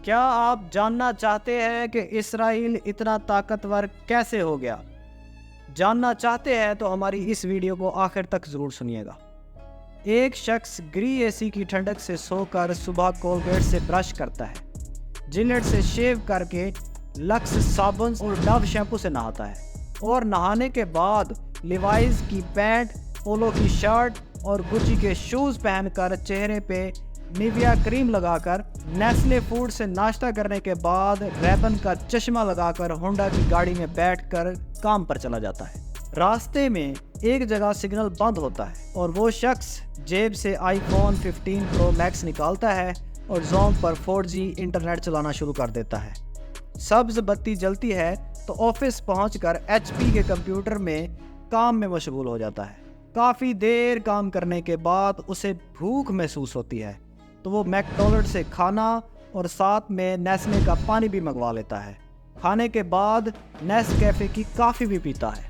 क्या आप जानना चाहते हैं कि इसराइल इतना ताकतवर कैसे हो गया? जानना चाहते हैं तो हमारी इस वीडियो को आखिर तक ज़रूर सुनिएगा। एक शख्स गृह एसी की ठंडक से सोकर सुबह कोलगेट से ब्रश करता है, जिलेट से शेव करके लक्स साबुन और डव शैम्पू से नहाता है और नहाने के बाद लिवाइस की पैंट, पोलो की शर्ट और गुची के शूज़ पहनकर चेहरे पे निविया क्रीम लगाकर नेस्ले फूड से नाश्ता करने के बाद रैबन का चश्मा लगाकर होंडा की गाड़ी में बैठकर काम पर चला जाता है। रास्ते में एक जगह सिग्नल बंद होता है और वो शख्स जेब से आईफोन 15 प्रो मैक्स निकालता है और ज़ोन पर 4G इंटरनेट चलाना शुरू कर देता है। सब्ज बत्ती जलती है तो ऑफिस पहुंचकर HP के कंप्यूटर में काम में मशगूल हो जाता है। काफ़ी देर काम करने के बाद उसे भूख महसूस होती है तो वो मैकडोनल्ड से खाना और साथ में नेस्ले का पानी भी मंगवा लेता है। खाने के बाद नेस्कैफे की कॉफ़ी भी पीता है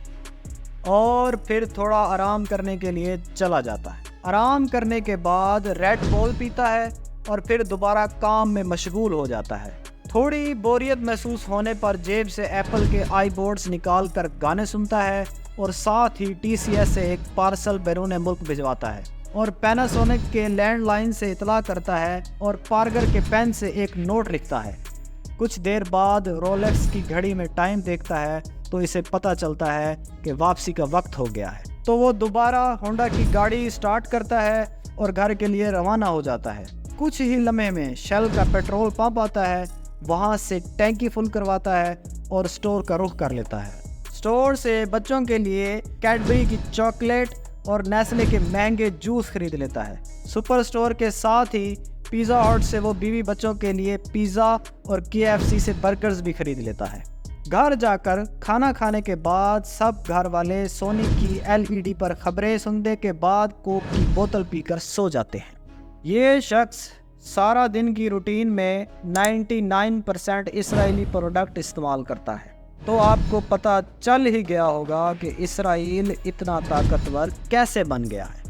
और फिर थोड़ा आराम करने के लिए चला जाता है। आराम करने के बाद रेड बुल पीता है और फिर दोबारा काम में मशगूल हो जाता है। थोड़ी बोरियत महसूस होने पर जेब से एप्पल के आईबोर्ड्स निकाल कर गाने सुनता है और साथ ही TCS से एक पार्सल बैरून मुल्क भिजवाता है और पैनासोनिक के लैंडलाइन से इतला करता है और पार्कर के पेन से एक नोट लिखता है। कुछ देर बाद रोलेक्स की घड़ी में टाइम देखता है तो इसे पता चलता है कि वापसी का वक्त हो गया है। तो वो दोबारा होंडा की गाड़ी स्टार्ट करता है और घर के लिए रवाना हो जाता है। कुछ ही लम्हे में शेल का पेट्रोल पंप आता है, वहाँ से टैंकी फुल करवाता है और स्टोर का रुख कर लेता है। स्टोर से बच्चों के लिए कैडबरी की चॉकलेट और नेस्ले के महंगे जूस खरीद लेता है। सुपर स्टोर के साथ ही पिज़्ज़ा हट से वो बीवी बच्चों के लिए पिज़्ज़ा और KFC से बर्गर्स भी खरीद लेता है। घर जाकर खाना खाने के बाद सब घर वाले सोनी की LED पर खबरें सुनने के बाद कोक की बोतल पीकर सो जाते हैं। ये शख्स सारा दिन की रूटीन में 99% इसराइली प्रोडक्ट इस्तेमाल करता है। तो आपको पता चल ही गया होगा कि इसराइल इतना ताकतवर कैसे बन गया है।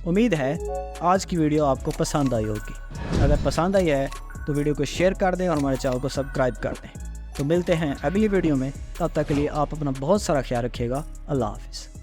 उम्मीद है आज की वीडियो आपको पसंद आई होगी। अगर पसंद आई है तो वीडियो को शेयर कर दें और हमारे चैनल को सब्सक्राइब कर दें। तो मिलते हैं अगली वीडियो में, तब तक के लिए आप अपना बहुत सारा ख्याल रखिएगा। अल्लाह हाफिज़।